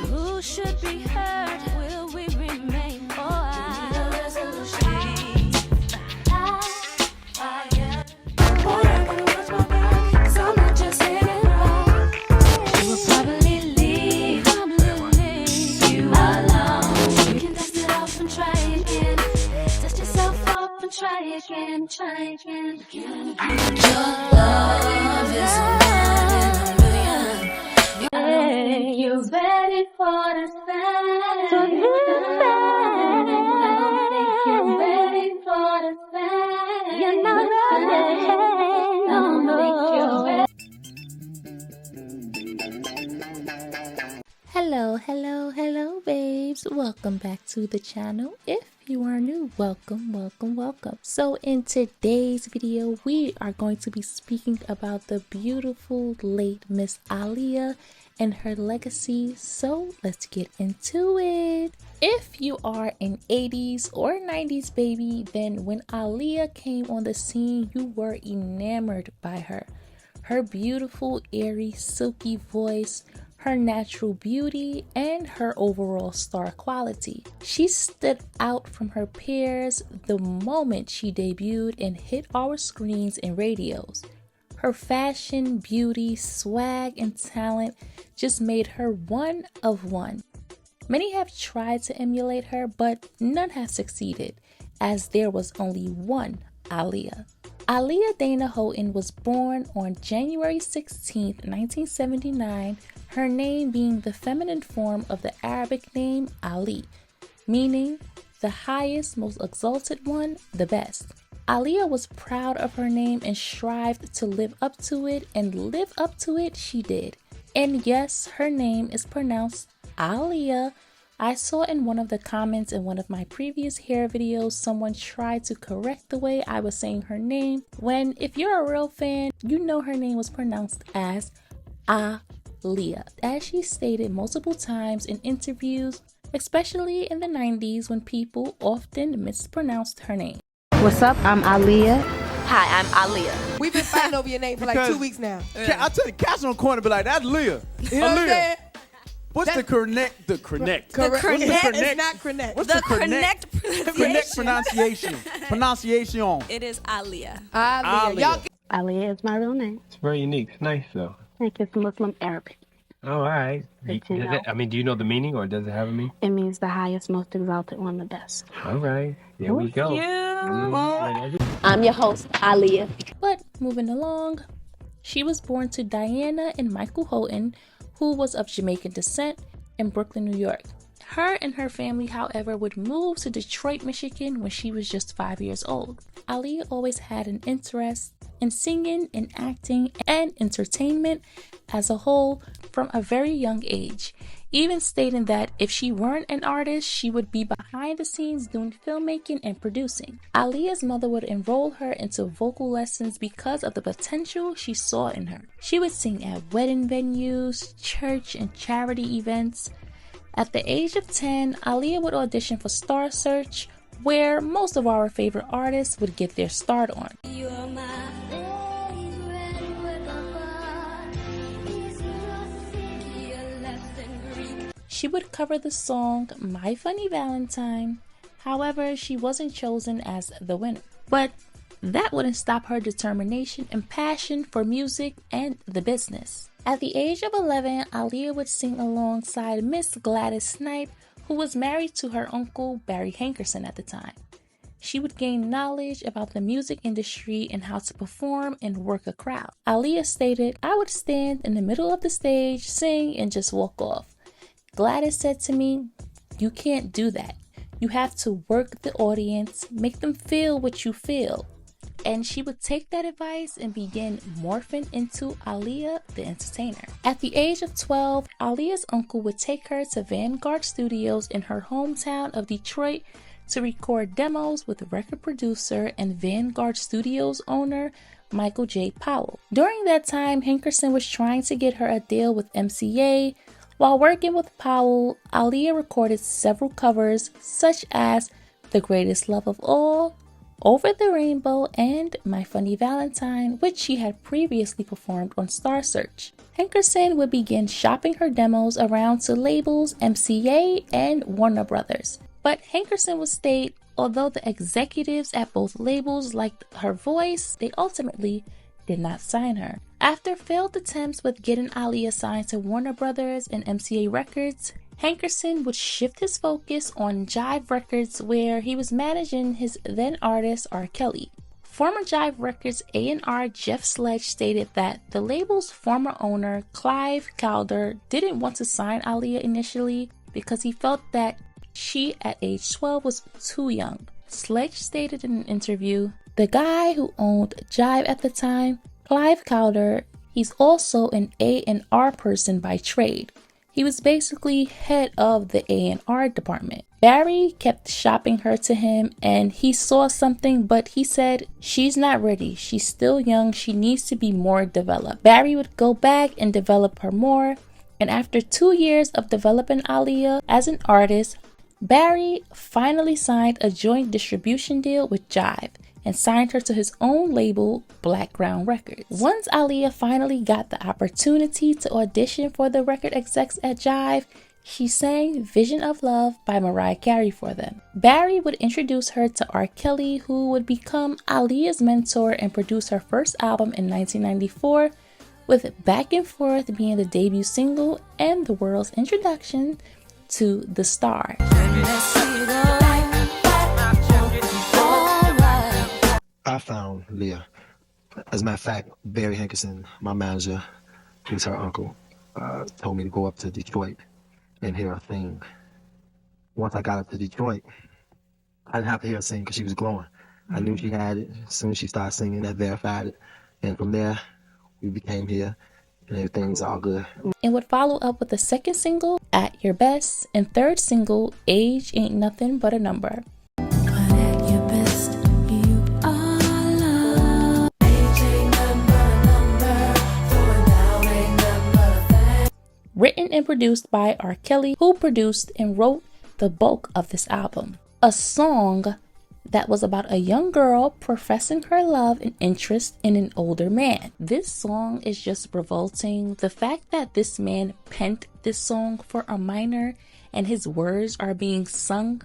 Who should be heard? Will we remain? Oh, so I'm not just saying wrong. You will probably leave you alone. You can dust it off and try again. Dust yourself off and try again. Try again. Your love is a man in a million. You're ready for the stand. So you're ready for the stand. You're not ready. Hello, babes. Welcome back to the channel. If you are new, welcome. So in today's video, we are going to be speaking about the beautiful late Miss Aaliyah and her legacy. So let's get into it. If you are an 80s or 90s baby, then when Aaliyah came on the scene, you were enamored by her. Her beautiful, airy, silky voice, her natural beauty, and her overall star quality. She stood out from her peers the moment she debuted and hit our screens and radios. Her fashion, beauty, swag, and talent just made her one of one. Many have tried to emulate her, but none have succeeded, as there was only one Aaliyah. Aaliyah Dana Houghton was born on January 16, 1979, her name being the feminine form of the Arabic name Ali, meaning the highest, most exalted one, the best. Aaliyah was proud of her name and strived to live up to it, and live up to it she did. And yes, her name is pronounced Aaliyah. I saw in one of the comments in one of my previous hair videos, someone tried to correct the way I was saying her name, when if you're a real fan, you know her name was pronounced as Aaliyah. As she stated multiple times in interviews, especially in the 90s when people often mispronounced her name. What's up? I'm Aaliyah. Hi, I'm Aaliyah. We've been fighting over your name for like 2 weeks now. I tell you, catch on the corner, be like, that's Leah. You know what I'm saying? What's the correct? The correct. Correct. What's the It's correct? not correct. What's the correct? Correct pronunciation. Pronunciation. It is Aaliyah. Aaliyah. Y'all Aaliyah is my real name. It's very unique. It's nice, though. I think it's Muslim Arabic. Oh, all right. But you know. Do you know the meaning, or does it have a meaning? It means the highest, most exalted one, the best. All right. There we go. I'm your host, Aaliyah. But moving along, she was born to Diana and Michael Houghton, who was of Jamaican descent, in Brooklyn, New York. Her and her family, however, would move to Detroit, Michigan when she was just 5 years old. Aaliyah always had an interest in singing and acting and entertainment as a whole from a very young age, even stating that if she weren't an artist, she would be behind the scenes doing filmmaking and producing. Aaliyah's mother would enroll her into vocal lessons because of the potential she saw in her. She would sing at wedding venues, church, and charity events. At the age of 10, Aaliyah would audition for Star Search, where most of our favorite artists would get their start on. You're my favorite work of art. Is your city left in Greek? She would cover the song My Funny Valentine. However, she wasn't chosen as the winner. But that wouldn't stop her determination and passion for music and the business. At the age of 11, Aaliyah would sing alongside Miss Gladys Snipe, who was married to her uncle Barry Hankerson at the time. She would gain knowledge about the music industry and how to perform and work a crowd. Aaliyah stated, "I would stand in the middle of the stage, sing, and just walk off. Gladys said to me, 'You can't do that. You have to work the audience, make them feel what you feel.'" And she would take that advice and begin morphing into Aaliyah the entertainer. At the age of 12, Aaliyah's uncle would take her to Vanguard Studios in her hometown of Detroit to record demos with record producer and Vanguard Studios owner Michael J. Powell. During that time, Hankerson was trying to get her a deal with MCA. While working with Powell, Aaliyah recorded several covers such as The Greatest Love of All, Over the Rainbow and My Funny Valentine, which she had previously performed on Star Search. Hankerson would begin shopping her demos around to labels MCA and Warner Brothers. But Hankerson would state, although the executives at both labels liked her voice, they ultimately did not sign her. After failed attempts with getting Aaliyah signed to Warner Brothers and MCA Records, Hankerson would shift his focus on Jive Records, where he was managing his then artist R. Kelly. Former Jive Records A&R Jeff Sledge stated that the label's former owner, Clive Calder, didn't want to sign Aaliyah initially because he felt that she, at age 12, was too young. Sledge stated in an interview, "The guy who owned Jive at the time, Clive Calder, he's also an A&R person by trade. He was basically head of the A&R department. Barry kept shopping her to him and he saw something, but he said, she's not ready. She's still young. She needs to be more developed. Barry would go back and develop her more. And after 2 years of developing Aaliyah as an artist, Barry finally signed a joint distribution deal with Jive and signed her to his own label, Black Ground Records. Once Aaliyah finally got the opportunity to audition for the record execs at Jive, she sang Vision of Love by Mariah Carey for them. Barry would introduce her to R. Kelly, who would become Aaliyah's mentor and produce her first album in 1994, with Back and Forth being the debut single and the world's introduction to The Star. I found Leah. As a matter of fact, Barry Hankerson, my manager, who's her uncle, told me to go up to Detroit and hear her sing. Once I got up to Detroit, I didn't have to hear her sing because she was glowing. I knew she had it. As soon as she started singing, that verified it. And from there, we became here, and everything's all good. And would follow up with the second single, At Your Best, and third single, Age Ain't Nothing But a Number. Written and produced by R. Kelly, who produced and wrote the bulk of this album. A song that was about a young girl professing her love and interest in an older man. This song is just revolting. The fact that this man penned this song for a minor and his words are being sung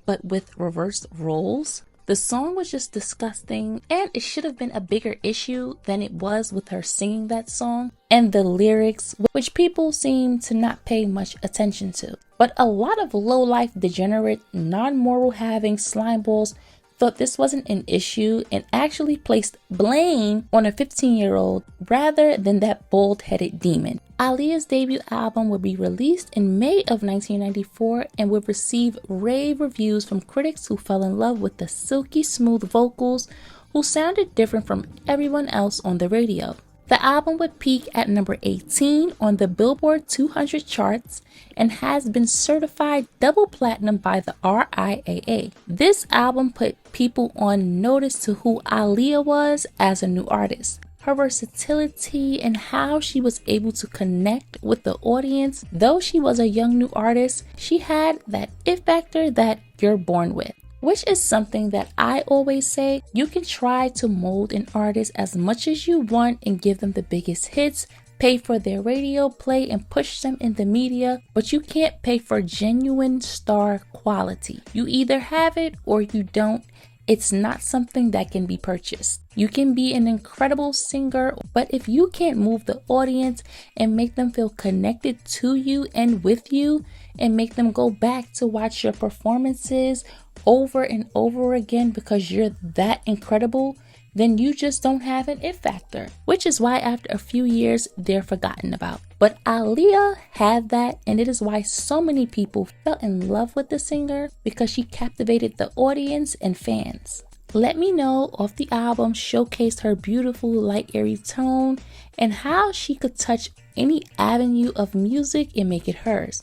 but with reversed roles. The song was just disgusting, and it should have been a bigger issue than it was with her singing that song and the lyrics, which people seem to not pay much attention to. But a lot of low-life, degenerate, non-moral having slimeballs thought this wasn't an issue and actually placed blame on a 15-year-old rather than that bald-headed demon. Aaliyah's debut album would be released in May of 1994 and would receive rave reviews from critics who fell in love with the silky smooth vocals who sounded different from everyone else on the radio. The album would peak at number 18 on the Billboard 200 charts and has been certified double platinum by the RIAA. This album put people on notice to who Aaliyah was as a new artist. Her versatility and how she was able to connect with the audience. Though she was a young new artist, she had that it factor that you're born with. Which is something that I always say, you can try to mold an artist as much as you want and give them the biggest hits, pay for their radio play and push them in the media, but you can't pay for genuine star quality. You either have it or you don't. It's not something that can be purchased. You can be an incredible singer, but if you can't move the audience and make them feel connected to you and with you and make them go back to watch your performances over and over again because you're that incredible, then you just don't have an it factor, which is why after a few years they're forgotten about. But Aaliyah had that, and it is why so many people fell in love with the singer, because she captivated the audience and fans. Let me know if the album showcased her beautiful light airy tone and how she could touch any avenue of music and make it hers.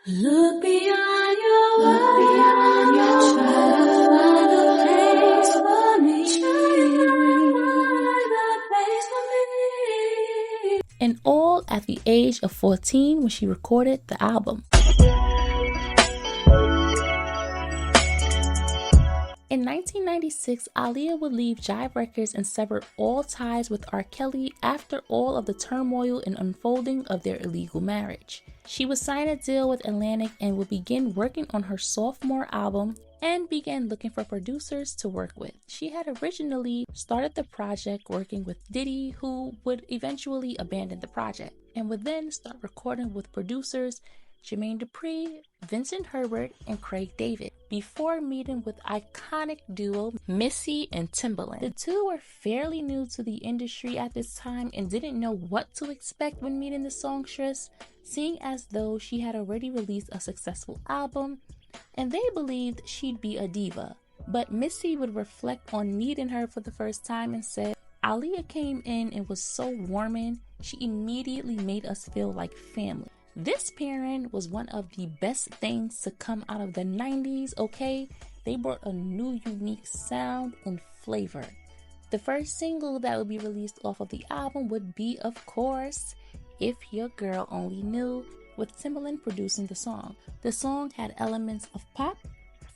Look beyond your world, try to find a place for me. And at the age of 14 when she recorded the album. In 1996, Aaliyah would leave Jive Records and sever all ties with R. Kelly after all of the turmoil and unfolding of their illegal marriage. She would sign a deal with Atlantic and would begin working on her Sophomore album and began looking for producers to work with. She had originally started the project working with Diddy, who would eventually abandon the project, and would then start recording with producers Jermaine Dupri, Vincent Herbert, and Craig David, before meeting with iconic duo Missy and Timbaland. The two were fairly new to the industry at this time and didn't know what to expect when meeting the songstress, seeing as though she had already released a successful album, and they believed she'd be a diva. But Missy would reflect on meeting her for the first time and said, "Aaliyah came in and was so warming, she immediately made us feel like family." This pairing was one of the best things to come out of the 90s, okay? They brought a new unique sound and flavor. The first single that would be released off of the album would be, of course, If Your Girl Only Knew, with Timbaland producing the song. The song had elements of pop,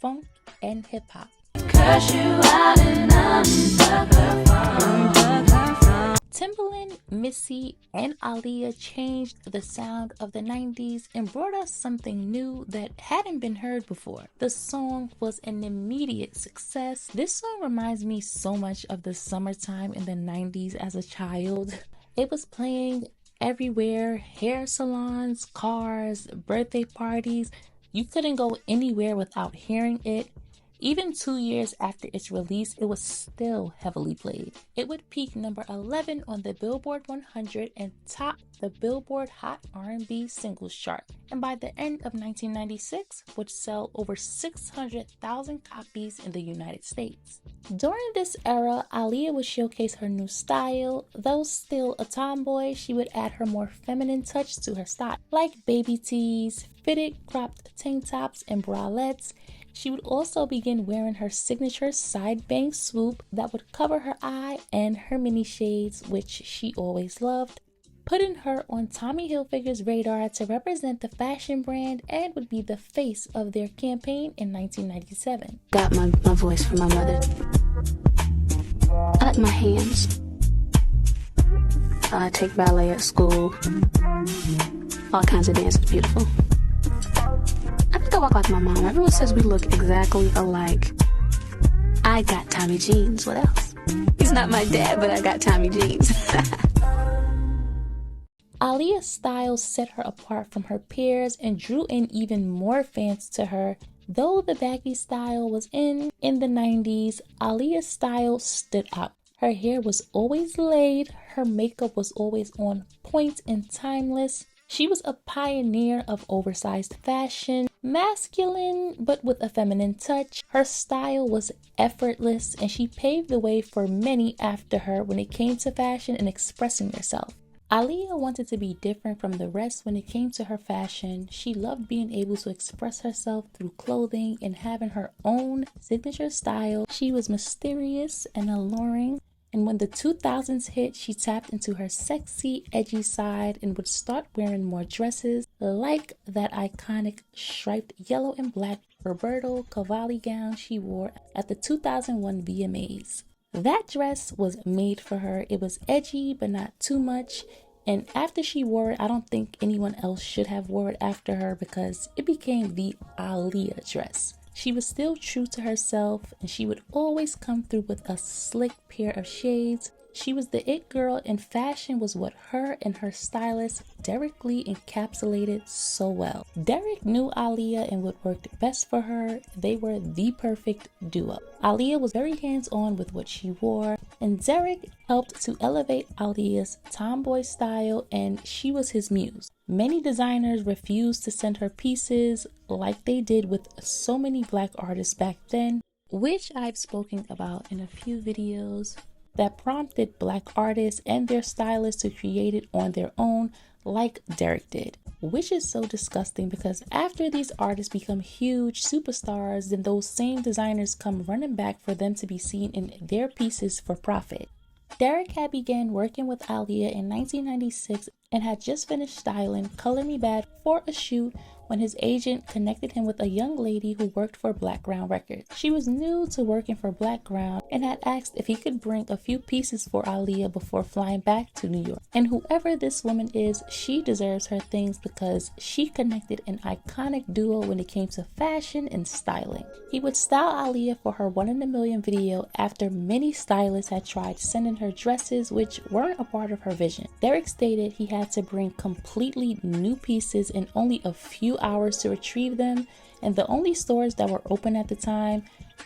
funk, and hip-hop. Curse you out and unplug her phone. Timbaland, Missy, and Aaliyah changed the sound of the 90s and brought us something new that hadn't been heard before. The song was an immediate success. This song reminds me so much of the summertime in the 90s as a child. It was playing everywhere, hair salons, cars, birthday parties. You couldn't go anywhere without hearing it. Even 2 years after its release, it was still heavily played. It would peak number 11 on the Billboard 100 and top the Billboard Hot R&B Singles chart, and by the end of 1996 would sell over 600,000 copies in the United States. During this era, Aaliyah would showcase her new style. Though still a tomboy, she would add her more feminine touch to her style, like baby tees, fitted cropped tank tops, and bralettes. She would also begin wearing her signature side bang swoop that would cover her eye and her mini shades, which she always loved, putting her on Tommy Hilfiger's radar to represent the fashion brand and would be the face of their campaign in 1997. Got my voice from my mother. I like my hands. I take ballet at school. All kinds of dance is beautiful. I think I walk like my mom. Everyone says we look exactly alike. I got Tommy jeans. What else? He's not my dad, but I got Tommy jeans. Aaliyah's style set her apart from her peers and drew in even more fans to her. Though the baggy style was in the 90s, Aaliyah's style stood out. Her hair was always laid, her makeup was always on point and timeless. She was a pioneer of oversized fashion, masculine but with a feminine touch. Her style was effortless and she paved the way for many after her when it came to fashion and expressing yourself. Aaliyah wanted to be different from the rest when it came to her fashion. She loved being able to express herself through clothing and having her own signature style. She was mysterious and alluring. And when the 2000s hit, she tapped into her sexy, edgy side and would start wearing more dresses, like that iconic striped yellow and black Roberto Cavalli gown she wore at the 2001 VMAs. That dress was made for her. It was edgy, but not too much. And after she wore it, I don't think anyone else should have wore it after her because it became the Aaliyah dress. She was still true to herself and she would always come through with a slick pair of shades. She was the it girl and fashion was what her and her stylist Derek Lee encapsulated so well. Derek knew Aaliyah and what worked best for her. They were the perfect duo. Aaliyah was very hands-on with what she wore and Derek helped to elevate Aaliyah's tomboy style and she was his muse. Many designers refused to send her pieces like they did with so many black artists back then, which I've spoken about in a few videos, that prompted black artists and their stylists to create it on their own like Derek did, which is so disgusting because after these artists become huge superstars, then those same designers come running back for them to be seen in their pieces for profit. Derek had begun working with Aaliyah in 1996 and had just finished styling Color Me Bad for a shoot when his agent connected him with a young lady who worked for Blackground Records. She was new to working for Blackground and had asked if he could bring a few pieces for Aaliyah before flying back to New York. And whoever this woman is, she deserves her things because she connected an iconic duo when it came to fashion and styling. He would style Aaliyah for her 1 in a Million video after many stylists had tried sending her dresses which weren't a part of her vision. Derek stated he had to bring completely new pieces in only a few hours to retrieve them, and the only stores that were open at the time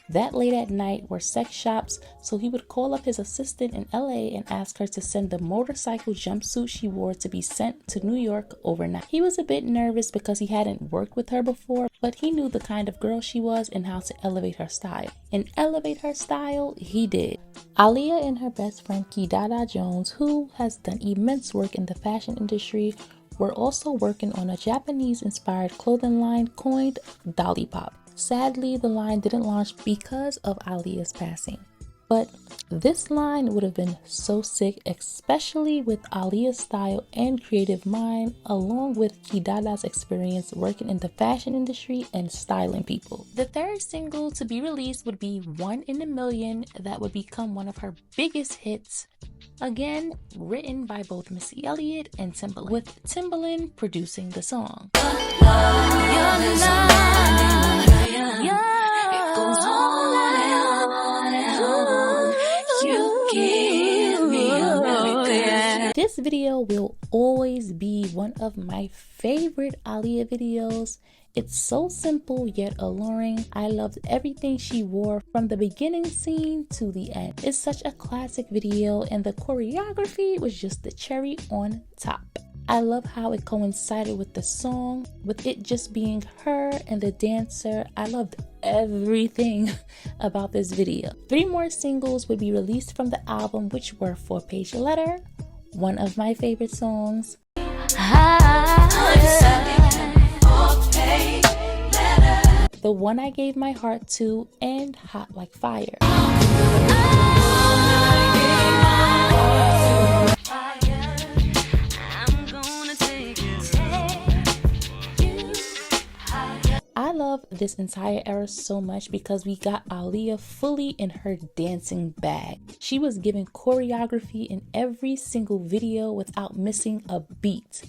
that late at night were sex shops, so he would call up his assistant in LA and ask her to send the motorcycle jumpsuit she wore to be sent to New York overnight. He was a bit nervous because he hadn't worked with her before, but he knew the kind of girl she was and how to elevate her style. And elevate her style, he did. Aaliyah and her best friend Kidada Jones, who has done immense work in the fashion industry, were also working on a Japanese-inspired clothing line coined Dolly Pop. Sadly, the line didn't launch because of Aaliyah's passing. But this line would have been so sick, especially with Aaliyah's style and creative mind, along with Kidada's experience working in the fashion industry and styling people. The third single to be released would be 1 in a Million, that would become one of her biggest hits. Again, written by both Missy Elliott and Timbaland, with Timbaland producing the song. This video will always be one of my favorite Aaliyah videos. It's so simple yet alluring. I loved everything she wore from the beginning scene to the end. It's such a classic video and the choreography was just the cherry on top. I love how it coincided with the song, with it just being her and the dancer. I loved everything about this video. 3 more singles would be released from the album, which were 4-Page Letter, one of my favorite songs, the one I gave my heart to, and Hot Like Fire. I love this entire era so much because we got Aaliyah fully in her dancing bag. She was giving choreography in every single video without missing a beat.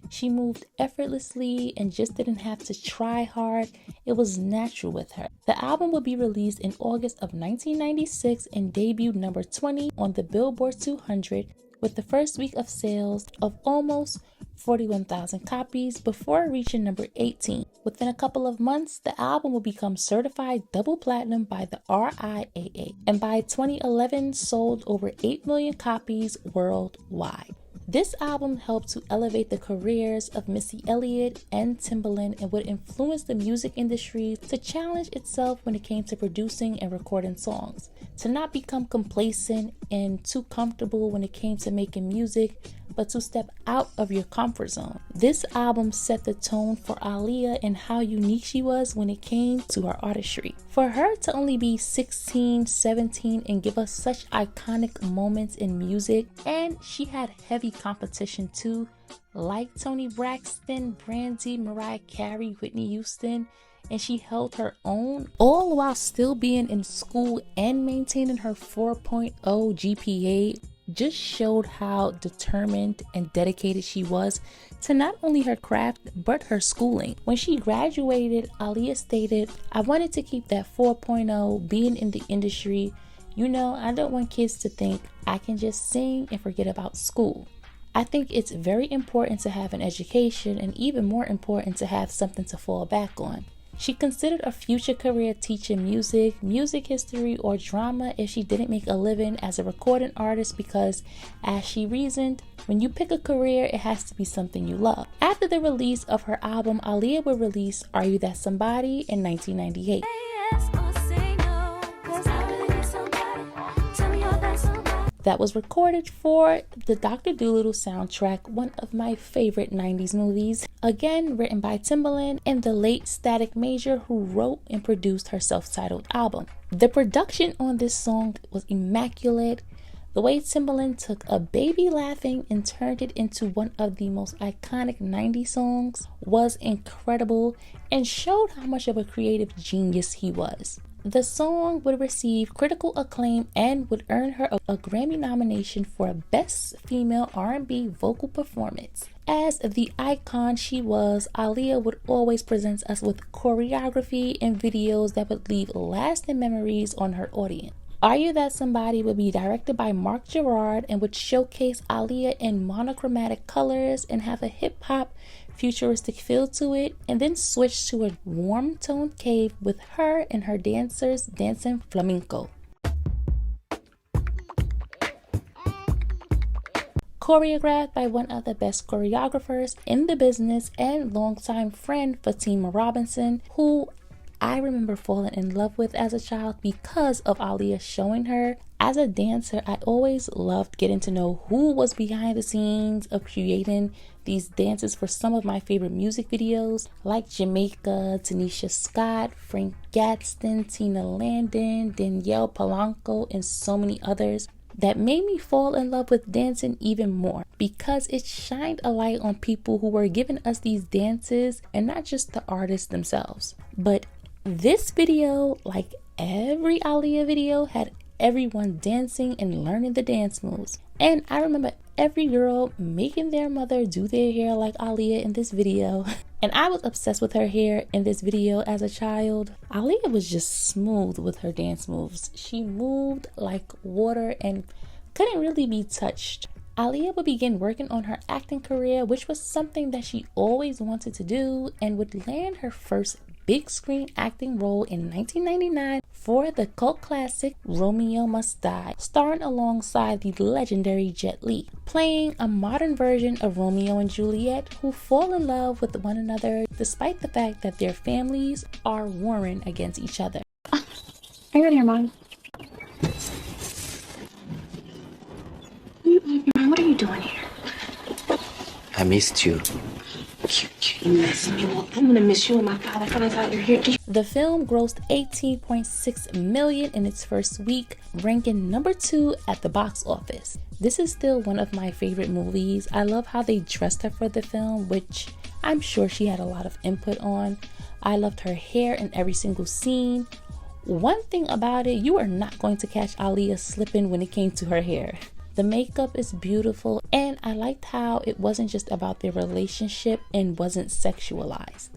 She moved effortlessly and just didn't have to try hard. It was natural with her. The album would be released in August of 1996 and debuted number 20 on the Billboard 200 with the first week of sales of almost 41,000 copies before reaching number 18. Within a couple of months, the album would become certified double platinum by the RIAA, and by 2011 sold over 8 million copies worldwide. This album helped to elevate the careers of Missy Elliott and Timbaland and would influence the music industry to challenge itself when it came to producing and recording songs, to not become complacent and too comfortable when it came to making music, but to step out of your comfort zone. This album set the tone for Aaliyah and how unique she was when it came to her artistry. For her to only be 16, 17 and give us such iconic moments in music, and she had heavy competition too, like Toni Braxton, Brandy, Mariah Carey, Whitney Houston, and she held her own, all while still being in school and maintaining her 4.0 GPA. Just showed how determined and dedicated she was to not only her craft but her schooling. When she graduated, Aaliyah stated, "I wanted to keep that 4.0 being in the industry. You know, I don't want kids to think I can just sing and forget about school. I think it's very important to have an education and even more important to have something to fall back on." She considered a future career teaching music, music history, or drama if she didn't make a living as a recording artist because, as she reasoned, when you pick a career, it has to be something you love. After the release of her album, Aaliyah would release Are You That Somebody in 1998. That was recorded for the Dr. Dolittle soundtrack, one of my favorite 90s movies. Again, written by Timbaland and the late Static Major, who wrote and produced her self-titled album. The production on this song was immaculate. The way Timbaland took a baby laughing and turned it into one of the most iconic 90s songs was incredible and showed how much of a creative genius he was. The song would receive critical acclaim and would earn her a Grammy nomination for Best Female R&B Vocal Performance. As the icon she was, Aaliyah would always present us with choreography and videos that would leave lasting memories on her audience. Are You That Somebody would be directed by Mark Gerard and would showcase Aaliyah in monochromatic colors and have a hip-hop futuristic feel to it, and then switch to a warm toned cave with her and her dancers dancing flamenco. Choreographed by one of the best choreographers in the business and longtime friend Fatima Robinson, who I remember falling in love with as a child because of Aaliyah showing her. As a dancer, I always loved getting to know who was behind the scenes of creating these dances for some of my favorite music videos, like Jamaica, Tanisha Scott, Frank Gadsden, Tina Landon, Danielle Polanco, and so many others that made me fall in love with dancing even more because it shined a light on people who were giving us these dances and not just the artists themselves. But this video, like every Aaliyah video, had everyone dancing and learning the dance moves. And I remember every girl making their mother do their hair like Aaliyah in this video. And I was obsessed with her hair in this video as a child. Aaliyah was just smooth with her dance moves. She moved like water and couldn't really be touched. Aaliyah would begin working on her acting career, which was something that she always wanted to do, and would land her first big screen acting role in 1999 for the cult classic Romeo Must Die, starring alongside the legendary Jet Li, playing a modern version of Romeo and Juliet who fall in love with one another despite the fact that their families are warring against each other. Are you in here, Mom? What are you doing here? I missed you. You miss me. Well, I'm gonna miss you when my father finds out you're here. The film grossed $18.6 million in its first week, ranking number 2 at the box office. This is still one of my favorite movies. I love how they dressed her for the film, which I'm sure she had a lot of input on. I loved her hair in every single scene. One thing about it, you are not going to catch Aaliyah slipping when it came to her hair. The makeup is beautiful, and I liked how it wasn't just about their relationship and wasn't sexualized.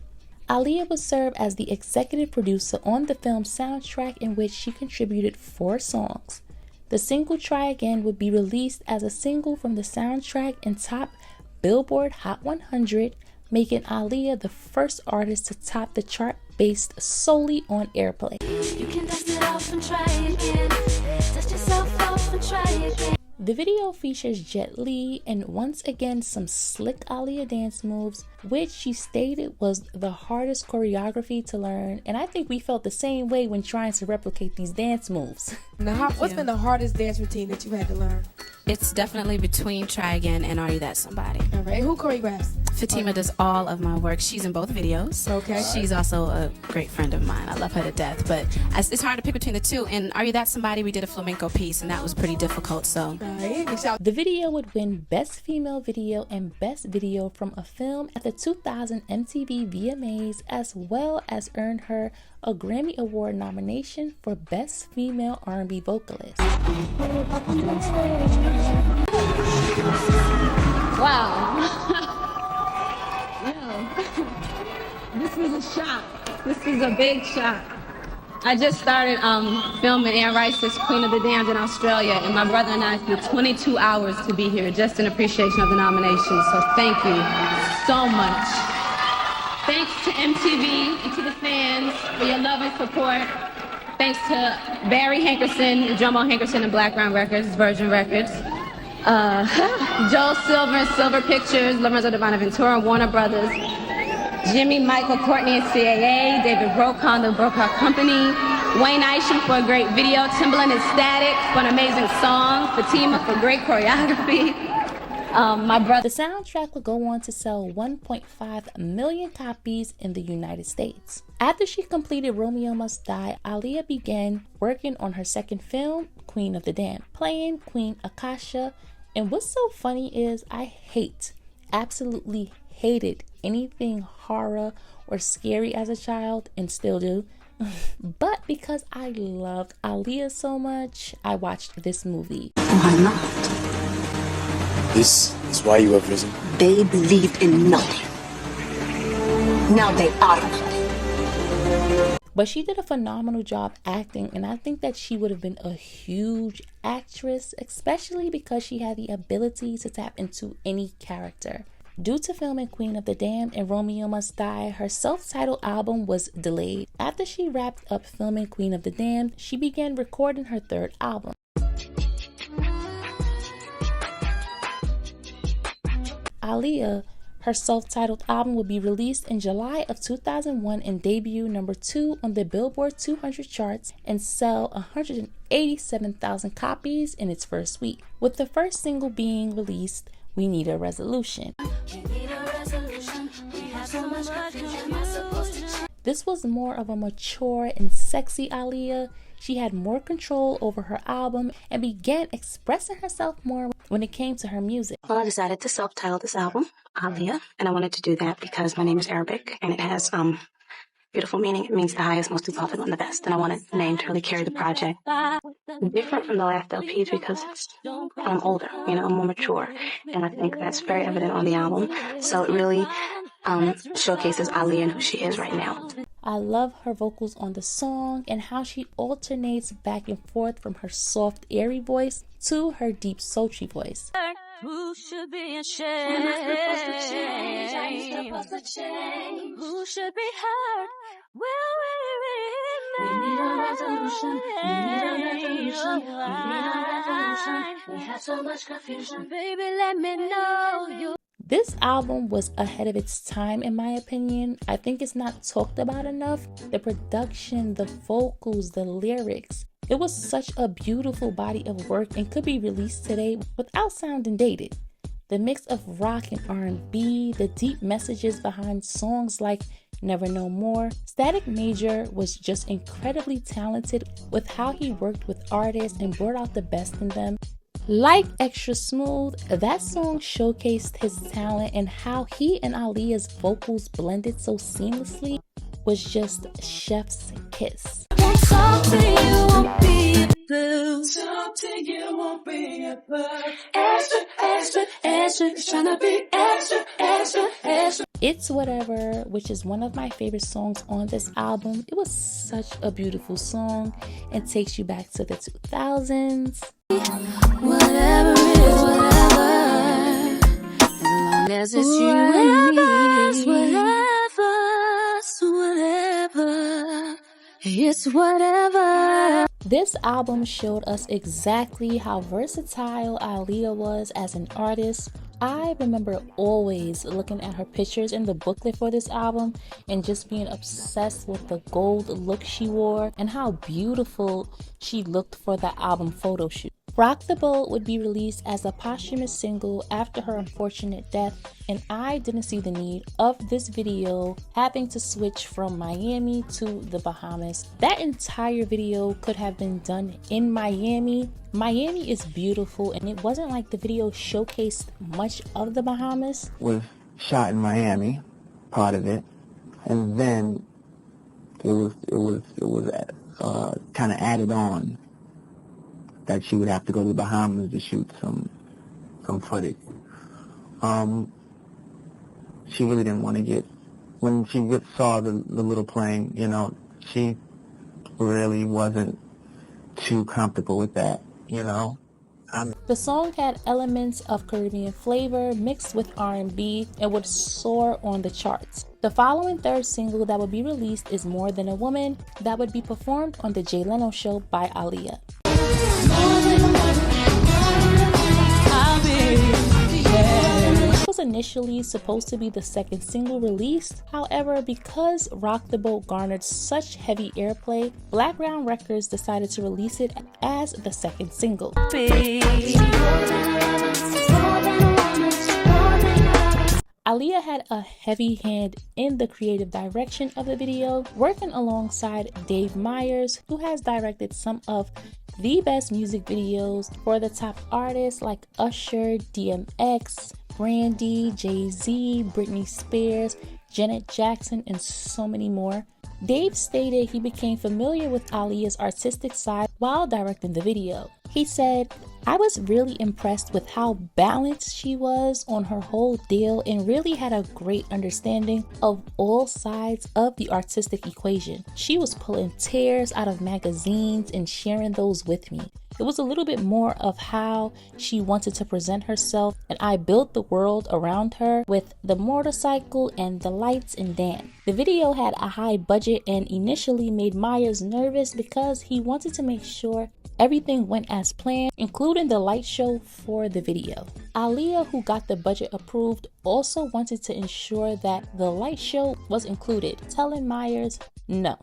Aaliyah would serve as the executive producer on the film's soundtrack, in which she contributed 4 songs. The single Try Again would be released as a single from the soundtrack and top Billboard Hot 100, making Aaliyah the first artist to top the chart based solely on airplay. You can dust it off and try again. Dust yourself off and try again. The video features Jet Li and once again some slick Aaliyah dance moves, which she stated was the hardest choreography to learn, and I think we felt the same way when trying to replicate these dance moves. Now, what's been the hardest dance routine that you had to learn? It's definitely between Try Again and Are You That Somebody. All right, who choreographs? Fatima does all of my work. She's in both videos. Okay. She's also a great friend of mine. I love her to death. But it's hard to pick between the two. And Are You That Somebody, we did a flamenco piece, and that was pretty difficult. So the video would win Best Female Video and Best Video from a Film at the 2000 MTV VMAs, as well as earned her a Grammy Award nomination for Best Female R&B Vocalist. wow. This is a shock. This is a big shock. I just started filming Anne Rice's Queen of the Damned in Australia, and my brother and I flew 22 hours to be here just in appreciation of the nomination. So thank you so much. Thanks to MTV and to the fans for your love and support. Thanks to Barry Hankerson, Jomo Hankerson and Blackground Records, Virgin Records. Joel Silver and Silver Pictures, Lorenzo Devana Ventura, Warner Brothers. Jimmy, Michael, Courtney, and CAA, David Brokaw, the Brokaw Company, Wayne Isham for a great video, Timbaland and Static for an amazing song, Fatima for great choreography, The soundtrack would go on to sell 1.5 million copies in the United States. After she completed Romeo Must Die, Aaliyah began working on her second film, Queen of the Damned, playing Queen Akasha. And what's so funny is I absolutely hated anything horror or scary as a child, and still do. But because I loved Aaliyah so much, I watched this movie. Why not? This is why you have risen. They believed in nothing. Now they are nothing. But she did a phenomenal job acting, and I think that she would have been a huge actress, especially because she had the ability to tap into any character. Due to filming Queen of the Damned and Romeo Must Die, her self-titled album was delayed. After she wrapped up filming Queen of the Damned, she began recording her third album. Aaliyah, her self-titled album would be released in July of 2001 and debut number 2 on the Billboard 200 charts and sell 187,000 copies in its first week, with the first single being released, We Need a Resolution. This was more of a mature and sexy Aaliyah. She had more control over her album and began expressing herself more when it came to her music. Well, I decided to self-title this album, Aaliyah, and I wanted to do that because my name is Arabic and it has beautiful meaning. It means the highest, most popular, and the best. And I wanted the name to really carry the project. Different from the last LPs because I'm older, I'm more mature. And I think that's very evident on the album. So it really showcases Aaliyah and who she is right now. I love her vocals on the song and how she alternates back and forth from her soft, airy voice to her deep, sultry voice. Who should be ashamed? Who should be hurt? Will we need a resolution? We need a resolution. We need a resolution. We have so much confusion. Baby, let me know you. This album was ahead of its time in my opinion. I think it's not talked about enough. The production, the vocals, the lyrics. It was such a beautiful body of work and could be released today without sounding dated. The mix of rock and R&B, the deep messages behind songs like Never No More. Static Major was just incredibly talented with how he worked with artists and brought out the best in them. Like Extra Smooth, that song showcased his talent, and how he and Aaliyah's vocals blended so seamlessly was just chef's kiss. Talk to you won't be a boo. Talk to you won't be a boo. Extra, extra, extra. It's trying to be extra, extra, extra. It's Whatever, which is one of my favorite songs on this album. It was such a beautiful song and takes you back to the 2000s. Whatever is whatever, as long as it's you and me. Whatever, it's whatever. This album showed us exactly how versatile Aaliyah was as an artist. I remember always looking at her pictures in the booklet for this album and just being obsessed with the gold look she wore and how beautiful she looked for the album photo shoot. Rock the Boat would be released as a posthumous single after her unfortunate death, and I didn't see the need of this video having to switch from Miami to the Bahamas. That entire video could have been done in Miami. Miami is beautiful, and it wasn't like the video showcased much of the Bahamas. Was shot in Miami, part of it, and then it was kind of added on that she would have to go to the Bahamas to shoot some footage. She really didn't want to get, when she saw the little plane, she really wasn't too comfortable with that, The song had elements of Caribbean flavor mixed with R&B and would soar on the charts. The following third single that would be released is More Than a Woman, that would be performed on The Jay Leno Show by Aaliyah. This was initially supposed to be the second single released. However, because Rock the Boat garnered such heavy airplay, Blackground Records decided to release it as the second single. Aaliyah had a heavy hand in the creative direction of the video, working alongside Dave Meyers, who has directed some of the best music videos for the top artists like Usher, DMX, Brandy, Jay-Z, Britney Spears, Janet Jackson, and so many more. Dave stated he became familiar with Aaliyah's artistic side while directing the video. He said, "I was really impressed with how balanced she was on her whole deal and really had a great understanding of all sides of the artistic equation. She was pulling tears out of magazines and sharing those with me. It was a little bit more of how she wanted to present herself, and I built the world around her with the motorcycle and the lights and dance." The video had a high budget and initially made Myers nervous because he wanted to make sure everything went as planned, including the light show for the video. Aaliyah, who got the budget approved, also wanted to ensure that the light show was included, telling Myers, "No,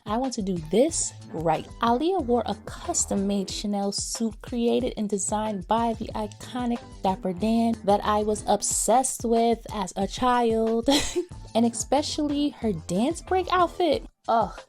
I want to do this right." Aaliyah wore a custom-made Chanel suit created and designed by the iconic Dapper Dan that I was obsessed with as a child, and especially her dance break outfit. Ugh.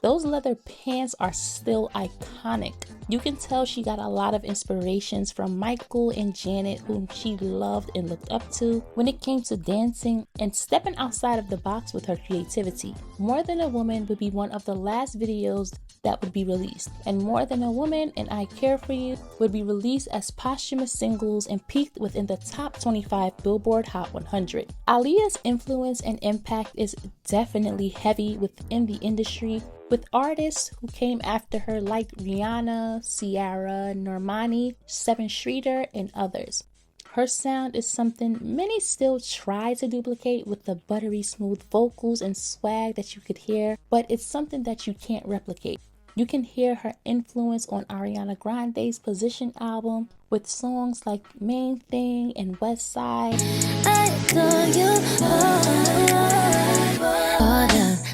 Those leather pants are still iconic. You can tell she got a lot of inspirations from Michael and Janet, whom she loved and looked up to when it came to dancing and stepping outside of the box with her creativity. More Than a Woman would be one of the last videos that would be released, and More Than a Woman and I Care For You would be released as posthumous singles and peaked within the top 25 Billboard Hot 100. Aaliyah's influence and impact is definitely heavy within the industry, with artists who came after her like Rihanna, Ciara, Normani, Sevyn Streeter, and others. Her sound is something many still try to duplicate with the buttery smooth vocals and swag that you could hear, but it's something that you can't replicate. You can hear her influence on Ariana Grande's Position album with songs like Main Thing and West Side. I adore you.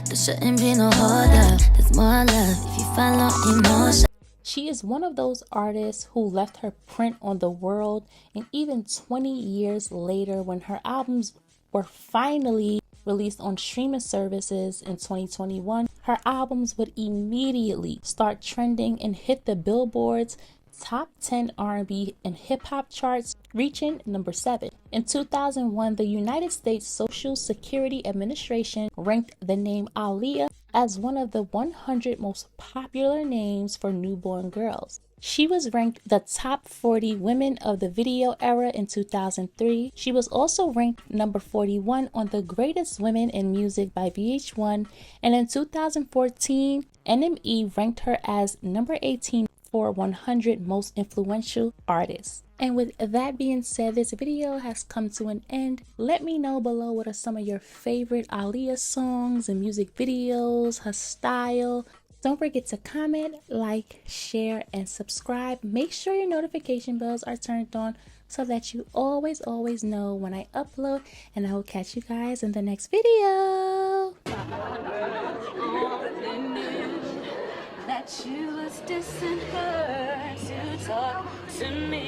There shouldn't be no harder. There's more love if you follow emotion. She is one of those artists who left her print on the world, and even 20 years later, when her albums were finally released on streaming services in 2021, her albums would immediately start trending and hit the Billboard's top 10 R&B and hip-hop charts, reaching number 7. In 2001, the United States Social Security Administration ranked the name Aaliyah as one of the 100 most popular names for newborn girls. She was ranked the top 40 women of the video era in 2003. She was also ranked number 41 on the Greatest Women in Music by VH1, and in 2014, NME ranked her as number 18 for 100 most influential artists. And with that being said, this video has come to an end. Let me know below what are some of your favorite Aaliyah songs and music videos, her style. Don't forget to comment, like, share, and subscribe. Make sure your notification bells are turned on so that you always know when I upload, and I will catch you guys in the next video. That you was dissing her to talk to me.